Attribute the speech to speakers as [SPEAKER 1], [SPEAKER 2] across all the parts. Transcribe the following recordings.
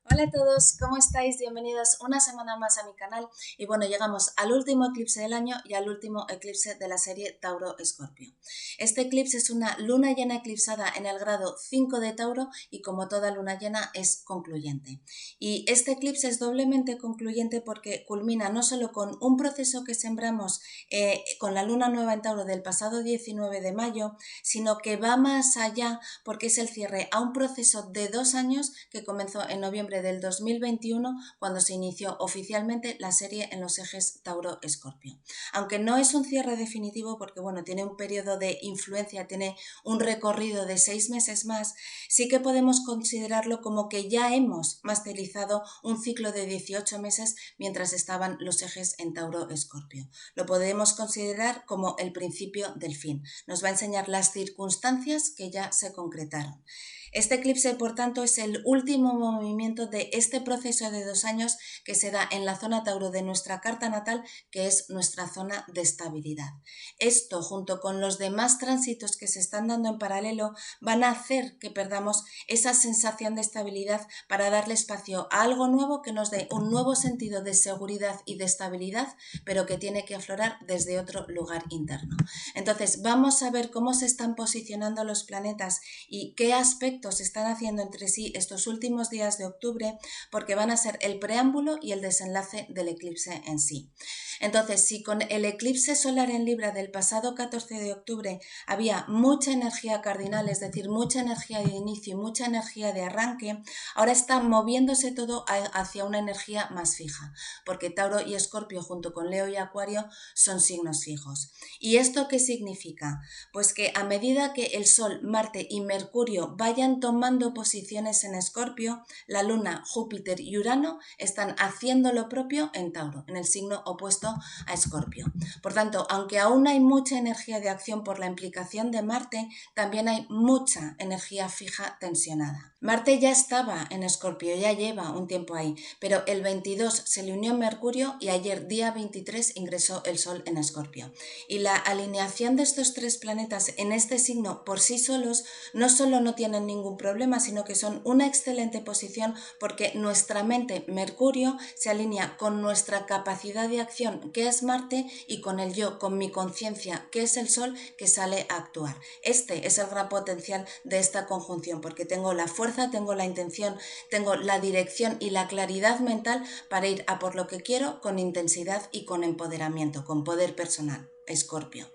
[SPEAKER 1] Hola a todos, ¿cómo estáis? Bienvenidos una semana más a mi canal. Y bueno, llegamos al último eclipse del año y al último eclipse de la serie Tauro-Escorpio. Este eclipse es una luna llena eclipsada en el grado 5 de Tauro y como toda luna llena es concluyente. Y este eclipse es doblemente concluyente porque culmina no solo con un proceso que sembramos con la luna nueva en Tauro del pasado 19 de mayo, sino que va más allá porque es el cierre a un proceso de 2 años que comenzó en noviembre del 2021 cuando se inició oficialmente la serie en los ejes Tauro-Escorpio. Aunque no es un cierre definitivo porque bueno, tiene un periodo de influencia, tiene un recorrido de 6 meses más, sí que podemos considerarlo como que ya hemos masterizado un ciclo de 18 meses mientras estaban los ejes en Tauro-Escorpio. Lo podemos considerar como el principio del fin. Nos va a enseñar las circunstancias que ya se concretaron. Este eclipse, por tanto, es el último movimiento de este proceso de 2 años que se da en la zona Tauro de nuestra carta natal, que es nuestra zona de estabilidad. Esto, junto con los demás tránsitos que se están dando en paralelo, van a hacer que perdamos esa sensación de estabilidad para darle espacio a algo nuevo que nos dé un nuevo sentido de seguridad y de estabilidad, pero que tiene que aflorar desde otro lugar interno. Entonces, vamos a ver cómo se están posicionando los planetas y qué aspectos están haciendo entre sí estos últimos días de octubre, porque van a ser el preámbulo y el desenlace del eclipse en sí. Entonces, si con el eclipse solar en Libra del pasado 14 de octubre había mucha energía cardinal, es decir, mucha energía de inicio y mucha energía de arranque, ahora está moviéndose todo hacia una energía más fija, porque Tauro y Escorpio junto con Leo y Acuario son signos fijos. ¿Y esto qué significa? Pues que a medida que el Sol, Marte y Mercurio vayan tomando posiciones en Escorpio, la Luna, Júpiter y Urano están haciendo lo propio en Tauro, en el signo opuesto a Escorpio. Por tanto, aunque aún hay mucha energía de acción por la implicación de Marte, también hay mucha energía fija tensionada. Marte ya estaba en Escorpio, ya lleva un tiempo ahí, pero el 22 se le unió Mercurio y ayer, día 23, ingresó el Sol en Escorpio. Y la alineación de estos tres planetas en este signo por sí solos no solo no tienen ningún problema, sino que son una excelente posición porque nuestra mente, Mercurio, se alinea con nuestra capacidad de acción, que es Marte, y con el yo, con mi conciencia, que es el Sol, que sale a actuar. Este es el gran potencial de esta conjunción, porque tengo la fuerza, tengo la intención, tengo la dirección y la claridad mental para ir a por lo que quiero con intensidad y con empoderamiento, con poder personal. Escorpio.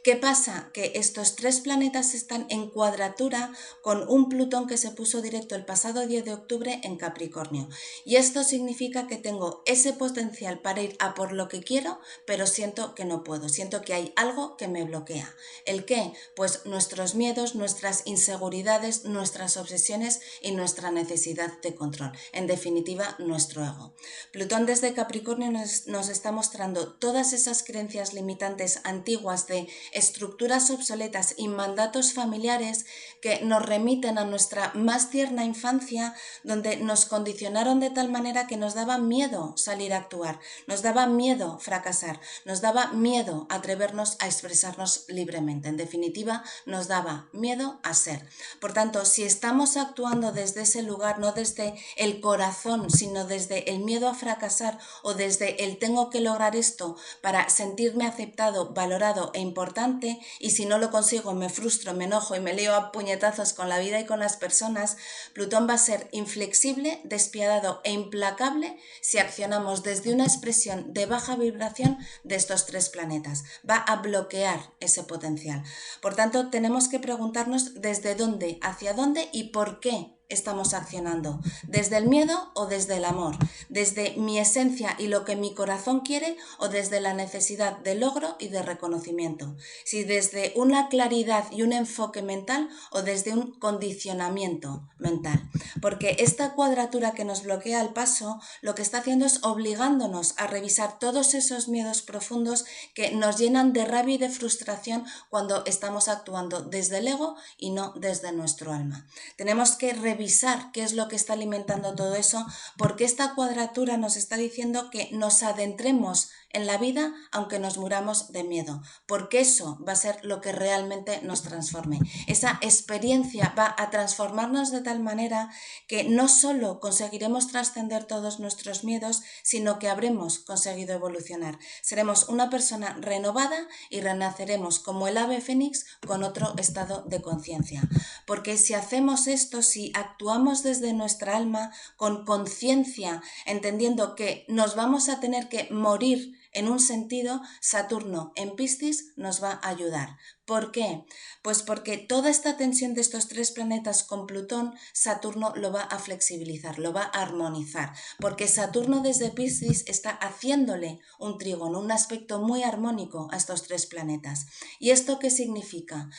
[SPEAKER 1] ¿Qué pasa? Que estos tres planetas están en cuadratura con un Plutón que se puso directo el pasado 10 de octubre en Capricornio. Y esto significa que tengo ese potencial para ir a por lo que quiero, pero siento que no puedo, siento que hay algo que me bloquea. ¿El qué? Pues nuestros miedos, nuestras inseguridades, nuestras obsesiones y nuestra necesidad de control. En definitiva, nuestro ego. Plutón desde Capricornio nos está mostrando todas esas creencias limitantes antiguas de estructuras obsoletas y mandatos familiares que nos remiten a nuestra más tierna infancia, donde nos condicionaron de tal manera que nos daba miedo salir a actuar, nos daba miedo fracasar, nos daba miedo atrevernos a expresarnos libremente. En definitiva, nos daba miedo a ser. Por tanto, si estamos actuando desde ese lugar, no desde el corazón, sino desde el miedo a fracasar o desde el tengo que lograr esto para sentirme aceptado, valorado e importante, y si no lo consigo me frustro, me enojo y me lío a puñetazos con la vida y con las personas, Plutón va a ser inflexible, despiadado e implacable si accionamos desde una expresión de baja vibración de estos tres planetas. Va a bloquear ese potencial. Por tanto, tenemos que preguntarnos desde dónde, hacia dónde y por qué estamos accionando, desde el miedo o desde el amor, desde mi esencia y lo que mi corazón quiere o desde la necesidad de logro y de reconocimiento, si desde una claridad y un enfoque mental o desde un condicionamiento mental, porque esta cuadratura que nos bloquea el paso lo que está haciendo es obligándonos a revisar todos esos miedos profundos que nos llenan de rabia y de frustración cuando estamos actuando desde el ego y no desde nuestro alma. Tenemos que revisar qué es lo que está alimentando todo eso, porque esta cuadratura nos está diciendo que nos adentremos en la vida aunque nos muramos de miedo, porque eso va a ser lo que realmente nos transforme. Esa experiencia va a transformarnos de tal manera que no solo conseguiremos trascender todos nuestros miedos, sino que habremos conseguido evolucionar. Seremos una persona renovada y renaceremos como el ave fénix con otro estado de conciencia. Porque si hacemos esto, si actuamos desde nuestra alma con conciencia, entendiendo que nos vamos a tener que morir en un sentido, Saturno en Piscis nos va a ayudar. ¿Por qué? Pues porque toda esta tensión de estos tres planetas con Plutón, Saturno lo va a flexibilizar, lo va a armonizar, porque Saturno desde Piscis está haciéndole un trígono, un aspecto muy armónico a estos tres planetas. ¿Y esto qué significa?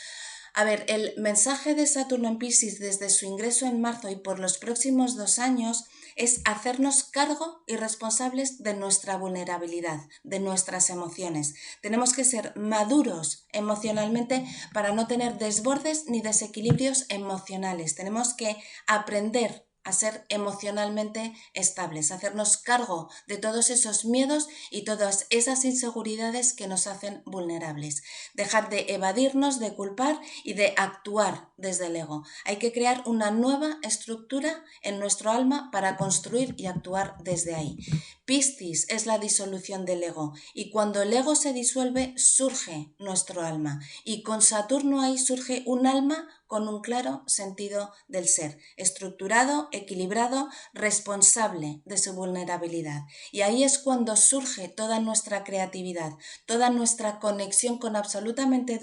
[SPEAKER 1] A ver, el mensaje de Saturno en Piscis desde su ingreso en marzo y por los próximos 2 años es hacernos cargo y responsables de nuestra vulnerabilidad, de nuestras emociones. Tenemos que ser maduros emocionalmente para no tener desbordes ni desequilibrios emocionales. Tenemos que aprender a ser emocionalmente estables, hacernos cargo de todos esos miedos y todas esas inseguridades que nos hacen vulnerables. Dejar de evadirnos, de culpar y de actuar desde el ego. Hay que crear una nueva estructura en nuestro alma para construir y actuar desde ahí. Piscis es la disolución del ego y cuando el ego se disuelve surge nuestro alma y con Saturno ahí surge un alma con un claro sentido del ser, estructurado, equilibrado, responsable de su vulnerabilidad. Y ahí es cuando surge toda nuestra creatividad, toda nuestra conexión con absolutamente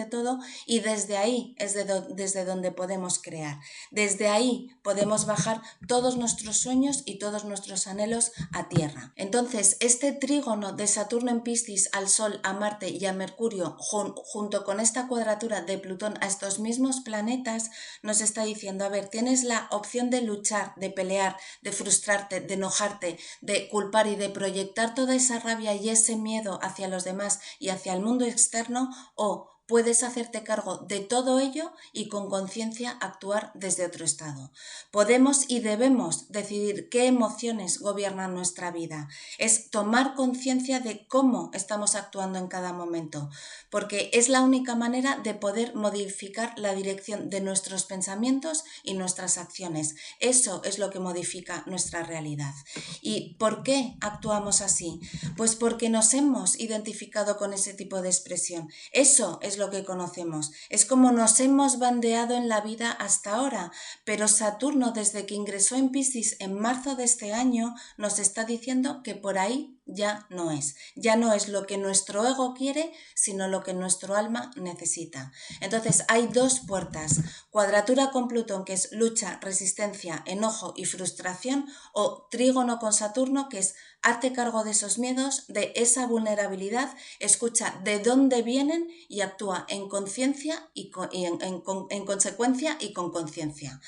[SPEAKER 1] todo y desde ahí es desde donde podemos crear. Desde ahí podemos bajar todos nuestros sueños y todos nuestros anhelos a tierra. Entonces, este trígono de Saturno en Piscis al Sol, a Marte y a Mercurio, junto con esta cuadratura de Plutón a estos mismos planetas, nos está diciendo, a ver, tienes la opción de luchar, de pelear, de frustrarte, de enojarte, de culpar y de proyectar toda esa rabia y ese miedo hacia los demás y hacia el mundo externo, o puedes hacerte cargo de todo ello y con conciencia actuar desde otro estado. Podemos y debemos decidir qué emociones gobiernan nuestra vida. Es tomar conciencia de cómo estamos actuando en cada momento, porque es la única manera de poder modificar la dirección de nuestros pensamientos y nuestras acciones. Eso es lo que modifica nuestra realidad. ¿Y por qué actuamos así? Pues porque nos hemos identificado con ese tipo de expresión. Eso es lo que conocemos. Es como nos hemos bandeado en la vida hasta ahora, pero Saturno desde que ingresó en Piscis en marzo de este año nos está diciendo que por ahí ya no es lo que nuestro ego quiere, sino lo que nuestro alma necesita. Entonces hay dos puertas, cuadratura con Plutón, que es lucha, resistencia, enojo y frustración, o trígono con Saturno, que es hazte cargo de esos miedos, de esa vulnerabilidad, escucha de dónde vienen y actúa en conciencia y en consecuencia y con conciencia.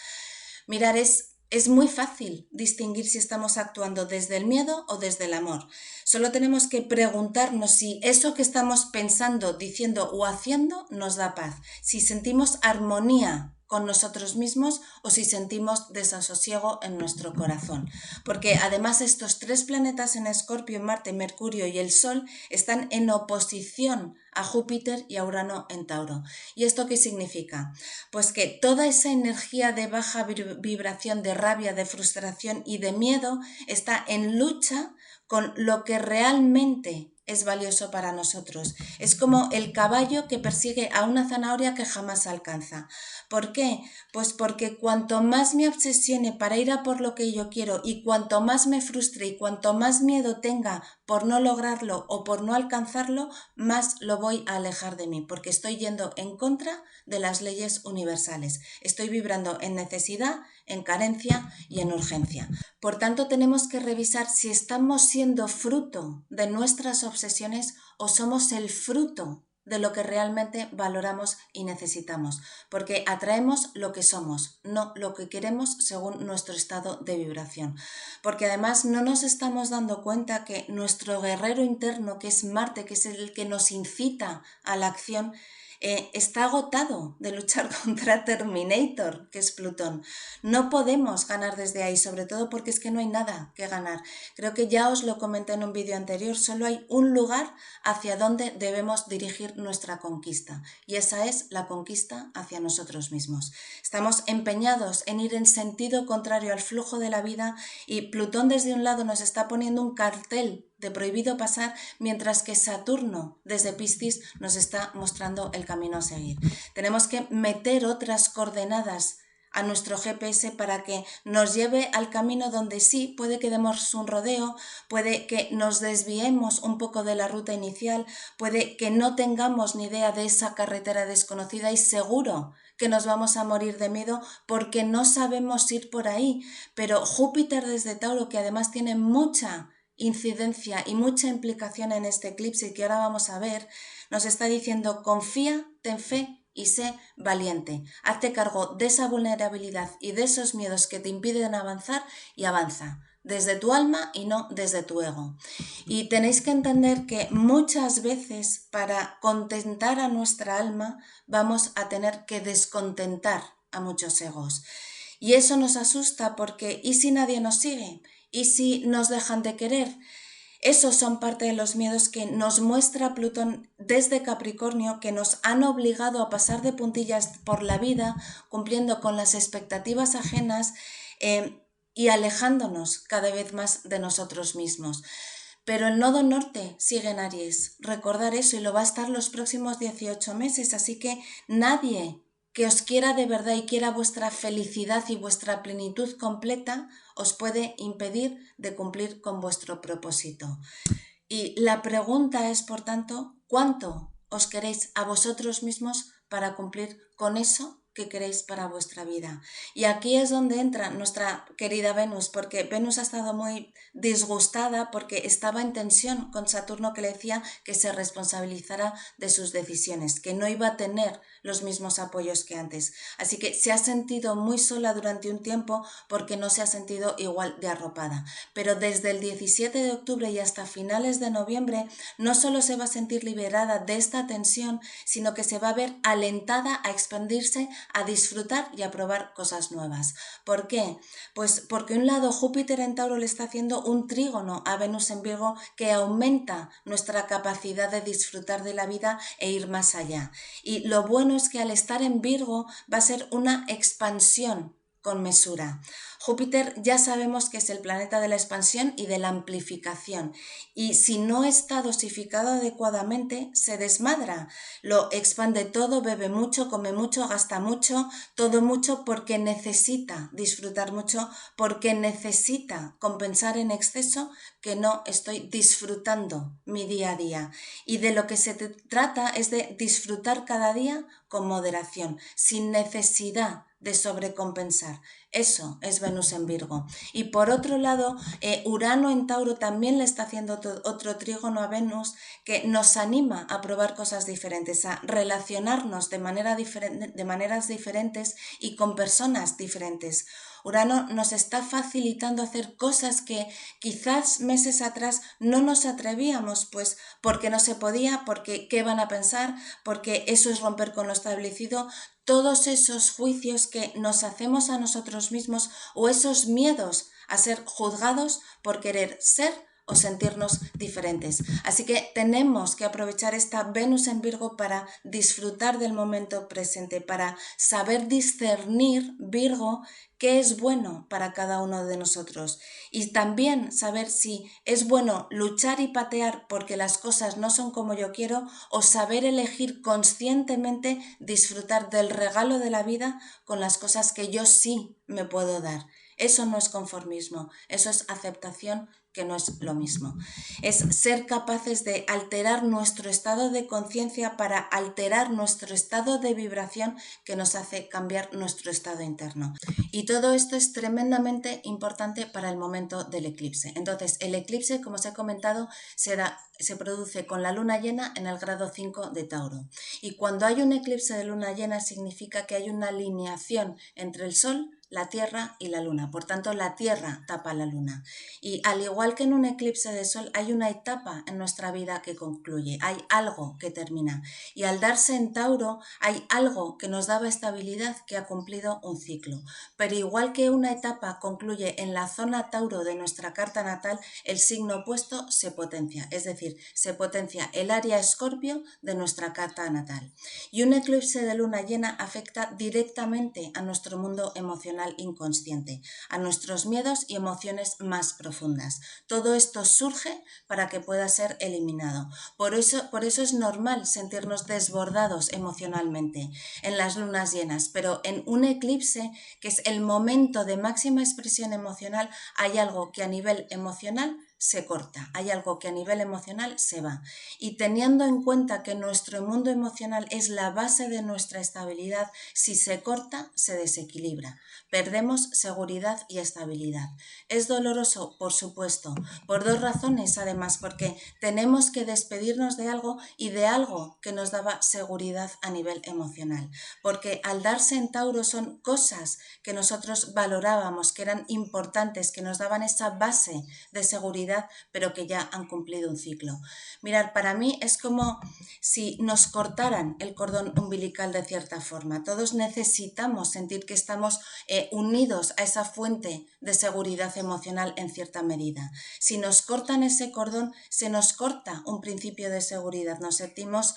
[SPEAKER 1] Mirar, es muy fácil distinguir si estamos actuando desde el miedo o desde el amor. Solo tenemos que preguntarnos si eso que estamos pensando, diciendo o haciendo nos da paz, si sentimos armonía con nosotros mismos o si sentimos desasosiego en nuestro corazón. Porque además estos tres planetas en Escorpio, Marte, Mercurio y el Sol están en oposición a Júpiter y a Urano en Tauro. ¿Y esto qué significa? Pues que toda esa energía de baja vibración, de rabia, de frustración y de miedo está en lucha con lo que realmente es valioso para nosotros. Es como el caballo que persigue a una zanahoria que jamás alcanza. ¿Por qué? Pues porque cuanto más me obsesione para ir a por lo que yo quiero y cuanto más me frustre y cuanto más miedo tenga por no lograrlo o por no alcanzarlo, más lo voy a alejar de mí, porque estoy yendo en contra de las leyes universales. Estoy vibrando en necesidad, en carencia y en urgencia. Por tanto, tenemos que revisar si estamos siendo fruto de nuestras obsesiones o somos el fruto de lo que realmente valoramos y necesitamos, porque atraemos lo que somos, no lo que queremos según nuestro estado de vibración. Porque además no nos estamos dando cuenta que nuestro guerrero interno, que es Marte, que es el que nos incita a la acción, está agotado de luchar contra Terminator, que es Plutón. No podemos ganar desde ahí, sobre todo porque es que no hay nada que ganar. Creo que ya os lo comenté en un vídeo anterior, solo hay un lugar hacia donde debemos dirigir nuestra conquista, y esa es la conquista hacia nosotros mismos. Estamos empeñados en ir en sentido contrario al flujo de la vida y Plutón desde un lado nos está poniendo un cartel de prohibido pasar, mientras que Saturno desde Piscis nos está mostrando el camino a seguir. Tenemos que meter otras coordenadas a nuestro GPS para que nos lleve al camino donde sí puede que demos un rodeo, puede que nos desviemos un poco de la ruta inicial, puede que no tengamos ni idea de esa carretera desconocida y seguro que nos vamos a morir de miedo porque no sabemos ir por ahí. Pero Júpiter desde Tauro, que además tiene mucha incidencia y mucha implicación en este eclipse que ahora vamos a ver, nos está diciendo: confía, ten fe y sé valiente. Hazte cargo de esa vulnerabilidad y de esos miedos que te impiden avanzar y avanza desde tu alma y no desde tu ego. Y tenéis que entender que muchas veces para contentar a nuestra alma vamos a tener que descontentar a muchos egos. Y eso nos asusta porque ¿y si nadie nos sigue? ¿Y si nos dejan de querer? Esos son parte de los miedos que nos muestra Plutón desde Capricornio, que nos han obligado a pasar de puntillas por la vida, cumpliendo con las expectativas ajenas y alejándonos cada vez más de nosotros mismos. Pero el nodo norte sigue en Aries, recordar eso, y lo va a estar los próximos 18 meses, así que nadie que os quiera de verdad y quiera vuestra felicidad y vuestra plenitud completa os puede impedir de cumplir con vuestro propósito. Y la pregunta es, por tanto, ¿cuánto os queréis a vosotros mismos para cumplir con eso que queréis para vuestra vida? Y aquí es donde entra nuestra querida Venus, porque Venus ha estado muy disgustada porque estaba en tensión con Saturno, que le decía que se responsabilizara de sus decisiones, que no iba a tener los mismos apoyos que antes. Así que se ha sentido muy sola durante un tiempo porque no se ha sentido igual de arropada. Pero desde el 17 de octubre y hasta finales de noviembre no solo se va a sentir liberada de esta tensión, sino que se va a ver alentada a expandirse, a disfrutar y a probar cosas nuevas. ¿Por qué? Pues porque un lado Júpiter en Tauro le está haciendo un trígono a Venus en Virgo que aumenta nuestra capacidad de disfrutar de la vida e ir más allá. Y lo bueno es que al estar en Virgo va a ser una expansión con mesura. Júpiter ya sabemos que es el planeta de la expansión y de la amplificación, y si no está dosificado adecuadamente se desmadra, lo expande todo, bebe mucho, come mucho, gasta mucho, todo mucho porque necesita disfrutar mucho, porque necesita compensar en exceso que no estoy disfrutando mi día a día. Y de lo que se trata es de disfrutar cada día con moderación, sin necesidad de sobrecompensar. Eso es Venus en Virgo. Y por otro lado, Urano en Tauro también le está haciendo otro trígono a Venus que nos anima a probar cosas diferentes, a relacionarnos de maneras diferentes y con personas diferentes. Urano nos está facilitando hacer cosas que quizás meses atrás no nos atrevíamos, pues porque no se podía, porque qué van a pensar, porque eso es romper con lo establecido. Todos esos juicios que nos hacemos a nosotros mismos o esos miedos a ser juzgados por querer ser o sentirnos diferentes. Así que tenemos que aprovechar esta Venus en Virgo para disfrutar del momento presente, para saber discernir, Virgo, qué es bueno para cada uno de nosotros, y también saber si es bueno luchar y patear porque las cosas no son como yo quiero, o saber elegir conscientemente disfrutar del regalo de la vida con las cosas que yo sí me puedo dar. Eso no es conformismo, eso es aceptación, que no es lo mismo. Es ser capaces de alterar nuestro estado de conciencia para alterar nuestro estado de vibración, que nos hace cambiar nuestro estado interno. Y todo esto es tremendamente importante para el momento del eclipse. Entonces, el eclipse, como os he comentado, se produce con la luna llena en el grado 5 de Tauro. Y cuando hay un eclipse de luna llena significa que hay una alineación entre el Sol, la Tierra y la Luna. Por tanto, la Tierra tapa la Luna. Y al igual que en un eclipse de Sol, hay una etapa en nuestra vida que concluye, hay algo que termina. Y al darse en Tauro, hay algo que nos daba estabilidad que ha cumplido un ciclo. Pero igual que una etapa concluye en la zona Tauro de nuestra carta natal, el signo opuesto se potencia, es decir, se potencia el área Escorpio de nuestra carta natal. Y un eclipse de luna llena afecta directamente a nuestro mundo emocional inconsciente, a nuestros miedos y emociones más profundas. Todo esto surge para que pueda ser eliminado. Por eso es normal sentirnos desbordados emocionalmente en las lunas llenas, pero en un eclipse, que es el momento de máxima expresión emocional, hay algo que a nivel emocional se corta, hay algo que a nivel emocional se va. Y teniendo en cuenta que nuestro mundo emocional es la base de nuestra estabilidad, si se corta, se desequilibra. Perdemos seguridad y estabilidad. Es doloroso, por supuesto, por dos razones además, porque tenemos que despedirnos de algo y de algo que nos daba seguridad a nivel emocional. Porque al darse en Tauro son cosas que nosotros valorábamos, que eran importantes, que nos daban esa base de seguridad, pero que ya han cumplido un ciclo. Mirad, para mí es como si nos cortaran el cordón umbilical de cierta forma. Todos necesitamos sentir que estamos unidos a esa fuente de seguridad emocional en cierta medida. Si nos cortan ese cordón, se nos corta un principio de seguridad, nos sentimos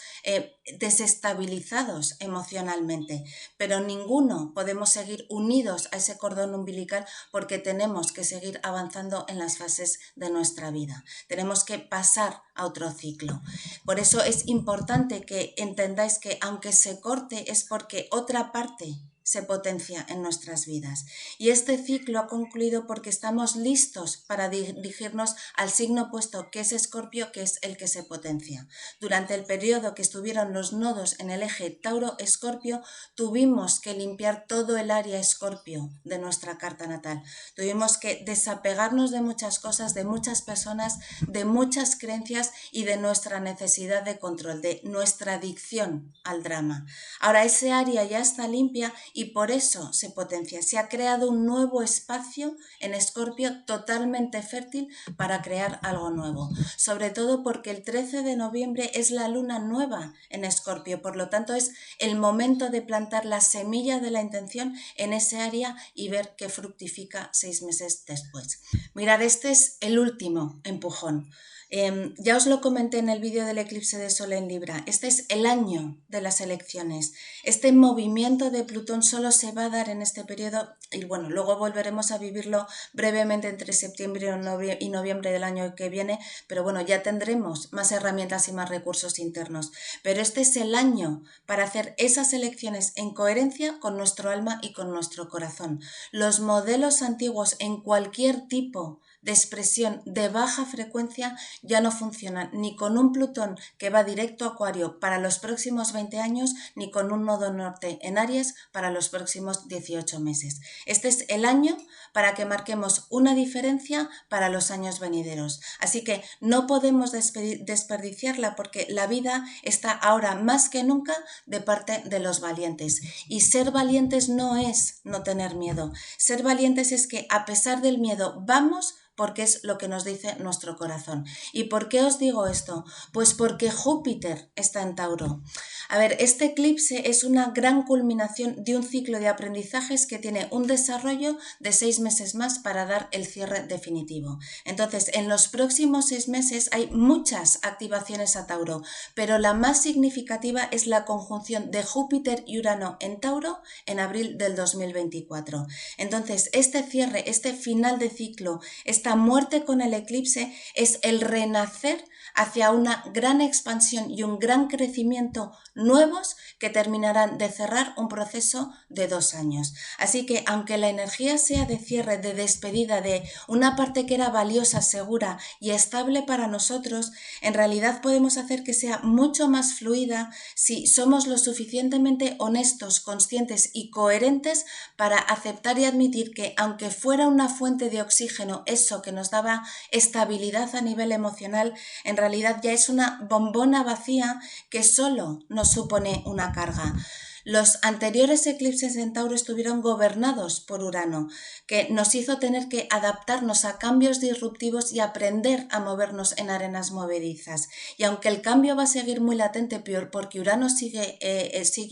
[SPEAKER 1] desestabilizados emocionalmente, pero ninguno podemos seguir unidos a ese cordón umbilical porque tenemos que seguir avanzando en las fases de nuestra vida. Tenemos que pasar a otro ciclo. Por eso es importante que entendáis que aunque se corte es porque otra parte se potencia en nuestras vidas. Y este ciclo ha concluido porque estamos listos para dirigirnos al signo opuesto, que es Escorpio, que es el que se potencia. Durante el periodo que estuvieron los nodos en el eje Tauro-Escorpio, tuvimos que limpiar todo el área Escorpio de nuestra carta natal. Tuvimos que desapegarnos de muchas cosas, de muchas personas, de muchas creencias y de nuestra necesidad de control, de nuestra adicción al drama. Ahora ese área ya está limpia y por eso se potencia. Se ha creado un nuevo espacio en Escorpio totalmente fértil para crear algo nuevo. Sobre todo porque el 13 de noviembre es la luna nueva en Escorpio, por lo tanto es el momento de plantar la semilla de la intención en ese área y ver que fructifica 6 meses después. Mirad, este es el último empujón. Ya os lo comenté en el vídeo del eclipse de Sol en Libra, este es el año de las elecciones. Este movimiento de Plutón solo se va a dar en este periodo y bueno, luego volveremos a vivirlo brevemente entre septiembre y noviembre del año que viene, pero bueno, ya tendremos más herramientas y más recursos internos. Pero este es el año para hacer esas elecciones en coherencia con nuestro alma y con nuestro corazón. Los modelos antiguos en cualquier tipo de expresión de baja frecuencia ya no funcionan ni con un Plutón que va directo a Acuario para los próximos 20 años ni con un nodo norte en Aries para los próximos 18 meses. Este es el año para que marquemos una diferencia para los años venideros. Así que no podemos desperdiciarla porque la vida está ahora más que nunca de parte de los valientes. Y ser valientes no es no tener miedo. Ser valientes es que a pesar del miedo vamos porque es lo que nos dice nuestro corazón. ¿Y por qué os digo esto? Pues porque Júpiter está en Tauro. A ver, este eclipse es una gran culminación de un ciclo de aprendizajes que tiene un desarrollo de 6 meses más para dar el cierre definitivo. Entonces, en los próximos 6 meses hay muchas activaciones a Tauro, pero la más significativa es la conjunción de Júpiter y Urano en Tauro en abril del 2024. Entonces, este cierre, este final de ciclo, esta muerte con el eclipse es el renacer hacia una gran expansión y un gran crecimiento nuevos que terminarán de cerrar un proceso de 2 años. Así que aunque la energía sea de cierre, de despedida de una parte que era valiosa, segura y estable para nosotros, en realidad podemos hacer que sea mucho más fluida si somos lo suficientemente honestos, conscientes y coherentes para aceptar y admitir que aunque fuera una fuente de oxígeno, eso que nos daba estabilidad a nivel emocional, en realidad ya es una bombona vacía que solo nos supone una carga. los anteriores eclipses en Tauro estuvieron gobernados por Urano, que nos hizo tener que adaptarnos a cambios disruptivos y aprender a movernos en arenas movedizas. Y aunque el cambio va a seguir muy latente porque Urano sigue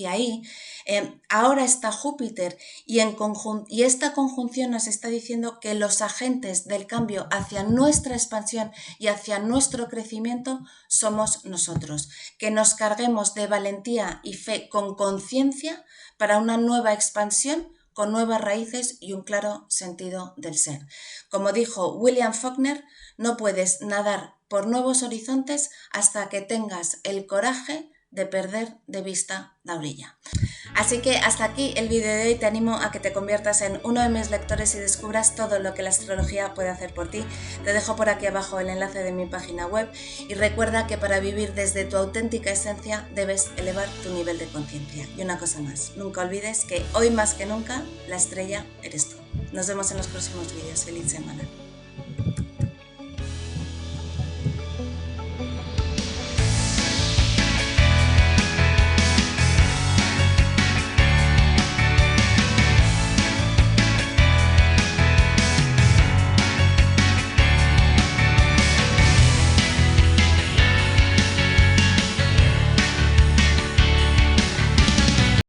[SPEAKER 1] ahí, ahora está Júpiter y esta conjunción nos está diciendo que los agentes del cambio hacia nuestra expansión y hacia nuestro crecimiento somos nosotros, que nos carguemos de valentía y fe con conciencia para una nueva expansión con nuevas raíces y un claro sentido del ser. Como dijo William Faulkner, no puedes nadar por nuevos horizontes hasta que tengas el coraje de perder de vista la orilla. Así que hasta aquí el vídeo de hoy. Te animo a que te conviertas en uno de mis lectores y descubras todo lo que la astrología puede hacer por ti. Te dejo por aquí abajo el enlace de mi página web y recuerda que para vivir desde tu auténtica esencia debes elevar tu nivel de conciencia. Y una cosa más, nunca olvides que hoy más que nunca la estrella eres tú. Nos vemos en los próximos vídeos. Feliz semana.